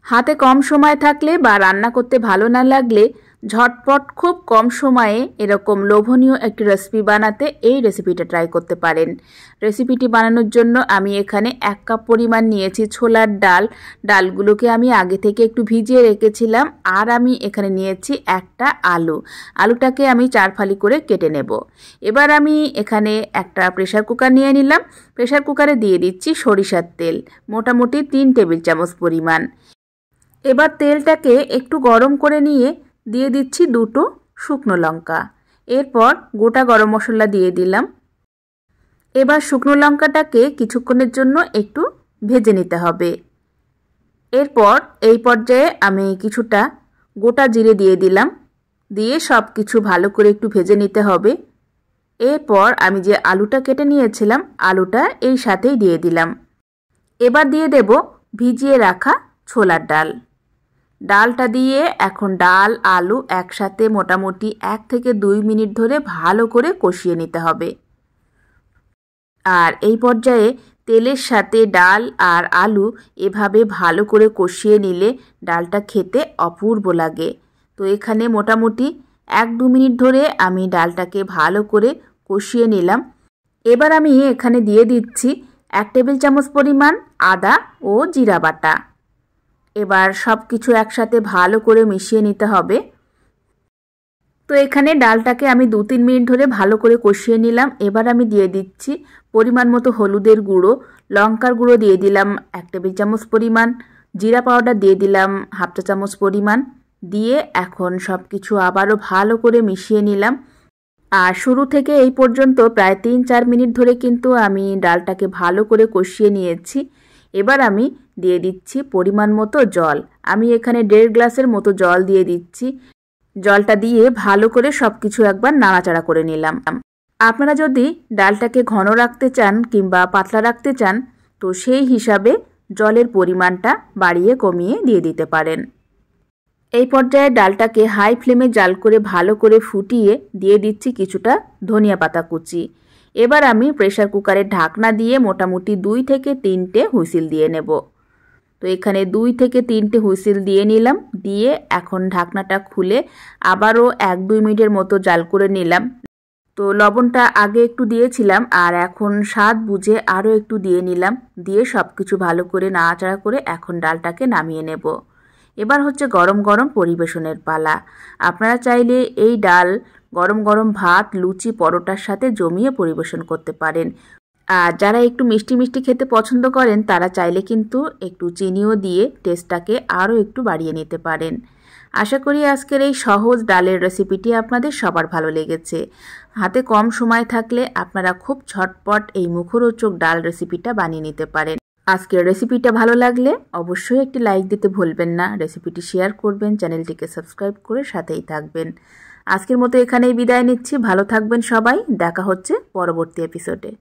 হাতে কম সময় থাকলে বা রান্না করতে ভালো না লাগলে ঝটপট খুব কম সময়ে এরকম লোভনীয় একটি রেসিপি বানাতে এই রেসিপিটা ট্রাই করতে পারেন। রেসিপিটি বানানোর জন্য আমি এখানে 1 কাপ পরিমাণ নিয়েছি ছোলার ডাল। ডালগুলোকে আমি আগে থেকে একটু ভিজিয়ে রেখেছিলাম। আর আমি এখানে নিয়েছি একটা আলু। আলুটাকে আমি 4 ফালি করে কেটে নেব। এবার আমি এখানে একটা প্রেসার কুকার নিয়ে নিলাম। প্রেসার কুকারে দিয়ে দিচ্ছি সরিষার তেল, মোটামুটি 3 টেবিল চামচ পরিমাণ। এবার তেলটাকে একটু গরম করে নিয়ে দিয়ে দিচ্ছি 2টো শুকনো লঙ্কা। এরপর গোটা গরম মশলা দিয়ে দিলাম। এবার শুকনো লঙ্কাটাকে কিছুক্ষণের জন্য একটু ভেজে নিতে হবে। এরপর এই পর্যায়ে আমি কিছুটা গোটা জিরে দিয়ে দিলাম। দিয়ে সব কিছু ভালো করে একটু ভেজে নিতে হবে। এরপর আমি যে আলুটা কেটে নিয়েছিলাম আলুটা এই সাথেই দিয়ে দিলাম। এবার দিয়ে দেব ভিজিয়ে রাখা ছোলার ডাল। ডালটা দিয়ে এখন ডাল আলু একসাথে মোটামুটি 1 থেকে 2 মিনিট ধরে ভালো করে কষিয়ে নিতে হবে। আর এই পর্যায়ে তেলের সাথে ডাল আর আলু এভাবে ভালো করে কষিয়ে নিলে ডালটা খেতে অপূর্ব লাগে। তো এখানে মোটামুটি 1-2 মিনিট ধরে আমি ডালটাকে ভালো করে কষিয়ে নিলাম। এবার আমি এখানে দিয়ে দিচ্ছি 1 টেবিল চামচ পরিমাণ আদা ও জিরা বাটা। এবার সব কিছু একসাথে ভালো করে মিশিয়ে নিতে হবে। তো এখানে ডালটাকে আমি 2-3 মিনিট ধরে ভালো করে কষিয়ে নিলাম। এবার আমি দিয়ে দিচ্ছি পরিমাণ মতো হলুদের গুঁড়ো, লঙ্কার গুঁড়ো দিয়ে দিলাম 1 টেবিল চামচ পরিমাণ, জিরা পাউডার দিয়ে দিলাম 1/2 চা চামচ পরিমাণ। দিয়ে এখন সব কিছু আবারও ভালো করে মিশিয়ে নিলাম। আর শুরু থেকে এই পর্যন্ত প্রায় 3-4 মিনিট ধরে কিন্তু আমি ডালটাকে ভালো করে কষিয়ে নিয়েছি। এবার আমি দিয়ে দিচ্ছি পরিমাণ মতো জল। আমি এখানে 1.5 গ্লাসের মতো জল দিয়ে দিচ্ছি। জলটা দিয়ে ভালো করে সব কিছু একবার নাড়াচাড়া করে নিলাম। আপনারা যদি ডালটাকে ঘন রাখতে চান কিংবা পাতলা রাখতে চান তো সেই হিসাবে জলের পরিমাণটা বাড়িয়ে কমিয়ে দিয়ে দিতে পারেন। এই পর্যায়ে ডালটাকে হাই ফ্লেমে জাল করে ভালো করে ফুটিয়ে দিয়ে দিচ্ছি কিছুটা ধনিয়া পাতা কুচি। এবার আমি প্রেসার কুকারের ঢাকনা দিয়ে মোটামুটি 2 থেকে 3টে হুইসেল দিয়ে নেব। তো এখানে 2 থেকে 3টে হুইসেল দিয়ে নিলাম। দিয়ে এখন ঢাকনাটা খুলে আবারও 1-2 মিনিটের মতো জাল করে নিলাম। তো লবণটা আগে একটু দিয়েছিলাম আর এখন স্বাদ বুঝে আরও একটু দিয়ে নিলাম। দিয়ে সব কিছু ভালো করে নাড়াচাড়া করে এখন ডালটাকে নামিয়ে নেব। এবার হচ্ছে গরম গরম পরিবেশনের পালা। আপনারা চাইলে এই ডাল গরম গরম ভাত, লুচি, পরোটার সাথে জমিয়ে পরিবেশন করতে পারেন। আর যারা একটু মিষ্টি মিষ্টি খেতে পছন্দ করেন তারা চাইলে কিন্তু একটু চিনিও দিয়ে টেস্টটাকে আরও একটু বাড়িয়ে নিতে পারেন। আশা করি আজকের এই সহজ ডালের রেসিপিটি আপনাদের সবার ভালো লেগেছে। হাতে কম সময় থাকলে আপনারা খুব ঝটপট এই মুখরোচক ডাল রেসিপিটা বানিয়ে নিতে পারেন। আজকের রেসিপিটা ভালো লাগলে অবশ্যই একটি লাইক দিতে ভুলবেন না। রেসিপিটি শেয়ার করবেন, চ্যানেলটিকে সাবস্ক্রাইব করে সাথেই থাকবেন। আজকের মতো এখানেই বিদায় নিচ্ছি। ভালো থাকবেন সবাই। দেখা হচ্ছে পরবর্তী এপিসোডে।